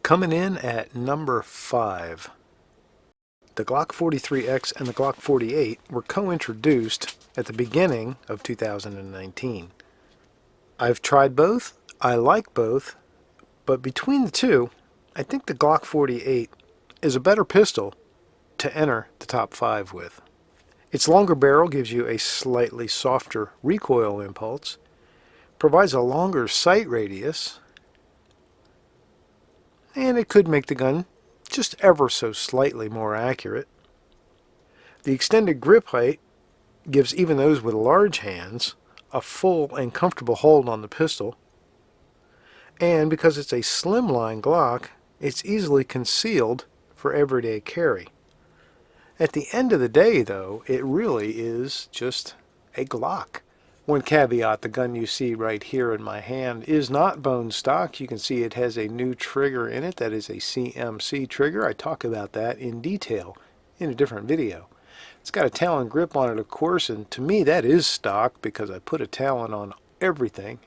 Coming in at number 5. The Glock 43X and the Glock 48 were co-introduced at the beginning of 2019. I've tried both, I like both, but between the two, I think the Glock 48 is a better pistol to enter the top 5 with. Its longer barrel gives you a slightly softer recoil impulse, provides a longer sight radius, and it could make the gun just ever so slightly more accurate. The extended grip height gives even those with large hands a full and comfortable hold on the pistol, and because it's a slimline Glock, it's easily concealed for everyday carry. At the end of the day, though, it really is just a Glock. One caveat, the gun you see right here in my hand is not bone stock. You can see it has a new trigger in it that is a CMC trigger. I talk about that in detail in a different video. It's got a Talon grip on it, of course, and to me that is stock because I put a Talon on everything.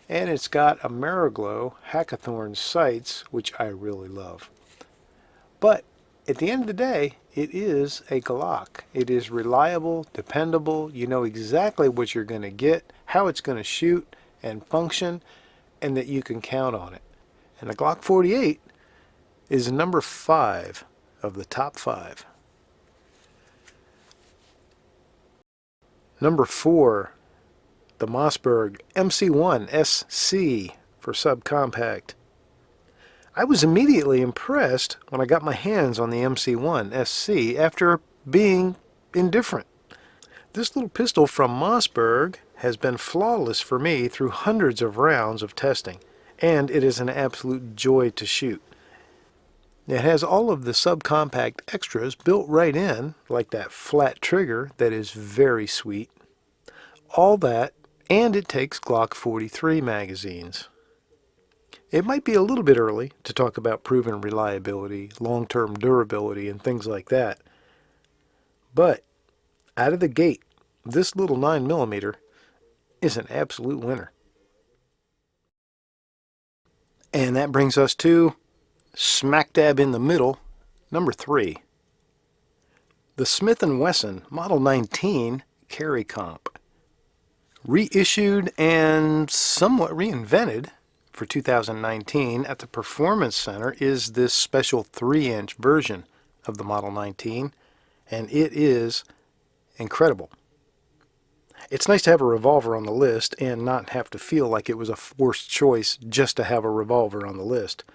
And it's got a Mariglow Hackathorn sights, which I really love. But at the end of the day, it is a Glock. It is reliable, dependable. You know exactly what you're going to get, how it's going to shoot and function, and that you can count on it. And the Glock 48 is number 5 of the top 5. Number 4, the Mossberg MC1 SC for Subcompact. I was immediately impressed when I got my hands on the MC1 SC after being indifferent. This little pistol from Mossberg has been flawless for me through hundreds of rounds of testing, and it is an absolute joy to shoot. It has all of the Subcompact extras built right in, like that flat trigger that is very sweet. All that, and it takes Glock 43 magazines. It might be a little bit early to talk about proven reliability, long-term durability, and things like that. But out of the gate, this little 9mm is an absolute winner. And that brings us to smack dab in the middle, number 3. The Smith & Wesson Model 19 Carry Comp. Reissued and somewhat reinvented for 2019 at the Performance Center is this special 3-inch version of the Model 19, and it is incredible. It's nice to have a revolver on the list and not have to feel like it was a forced choice just to have a revolver on the list.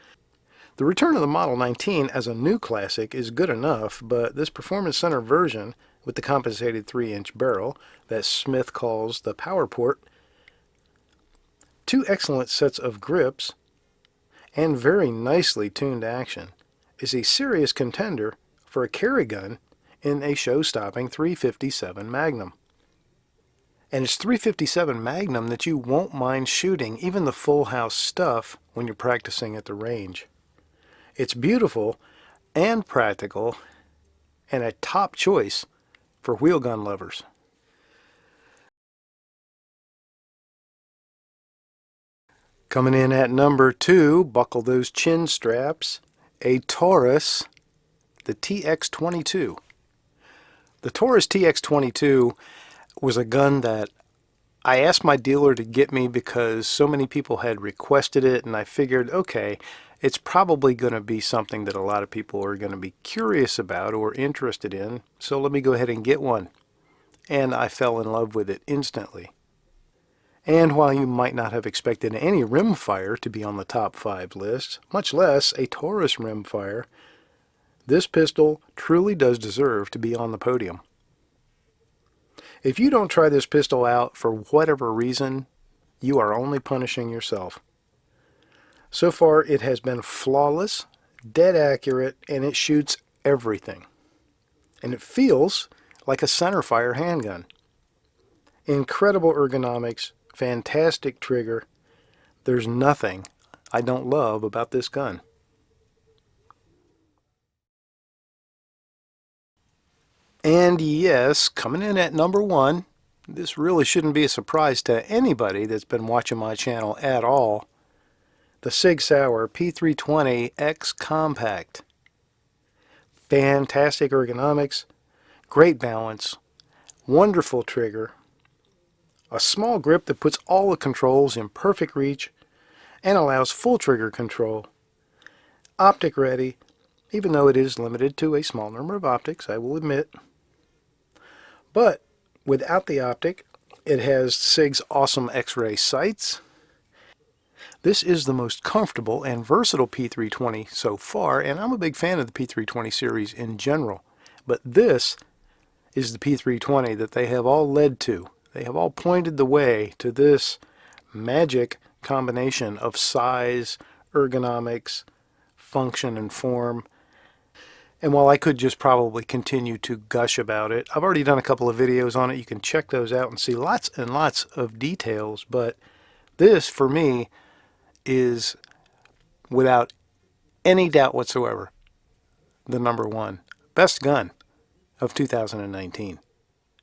The return of the Model 19 as a new classic is good enough, but this Performance Center version with the compensated 3-inch barrel that Smith calls the Power Port, 2 excellent sets of grips, and very nicely tuned action, is a serious contender for a carry gun in a show-stopping .357 Magnum. And it's .357 Magnum that you won't mind shooting even the full house stuff when you're practicing at the range. It's beautiful and practical and a top choice for wheel gun lovers. Coming in at number 2, buckle those chin straps, a Taurus, the TX22. The Taurus TX22 was a gun that I asked my dealer to get me because so many people had requested it, and I figured, okay, it's probably going to be something that a lot of people are going to be curious about or interested in, so let me go ahead and get one. And I fell in love with it instantly. And while you might not have expected any rimfire to be on the top 5 list, much less a Taurus rimfire, this pistol truly does deserve to be on the podium. If you don't try this pistol out for whatever reason, you are only punishing yourself. So far it has been flawless, dead accurate, and it shoots everything. And it feels like a centerfire handgun. Incredible ergonomics, fantastic trigger. There's nothing I don't love about this gun. And yes, coming in at number 1, this really shouldn't be a surprise to anybody that's been watching my channel at all, the Sig Sauer P320 X Compact. Fantastic ergonomics, great balance, wonderful trigger, a small grip that puts all the controls in perfect reach and allows full trigger control. Optic ready, even though it is limited to a small number of optics, I will admit. But without the optic, it has Sig's awesome X-ray sights. This is the most comfortable and versatile P320 so far, and I'm a big fan of the P320 series in general. But this is the P320 that they have all led to. They have all pointed the way to this magic combination of size, ergonomics, function, and form. And while I could just probably continue to gush about it, I've already done a couple of videos on it. You can check those out and see lots and lots of details. But this, for me, is, without any doubt whatsoever, the number 1 best gun of 2019.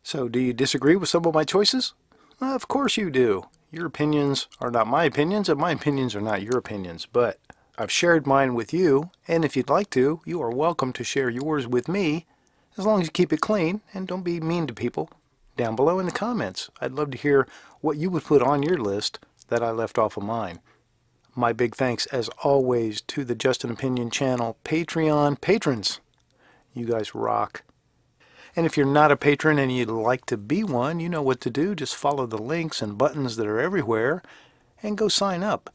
So, do you disagree with some of my choices? Well, of course you do. Your opinions are not my opinions, and my opinions are not your opinions. But I've shared mine with you, and if you'd like to, you are welcome to share yours with me, as long as you keep it clean and don't be mean to people down below in the comments. I'd love to hear what you would put on your list that I left off of mine. My big thanks, as always, to the Just an Opinion channel Patreon patrons. You guys rock. And if you're not a patron and you'd like to be one, you know what to do. Just follow the links and buttons that are everywhere and go sign up.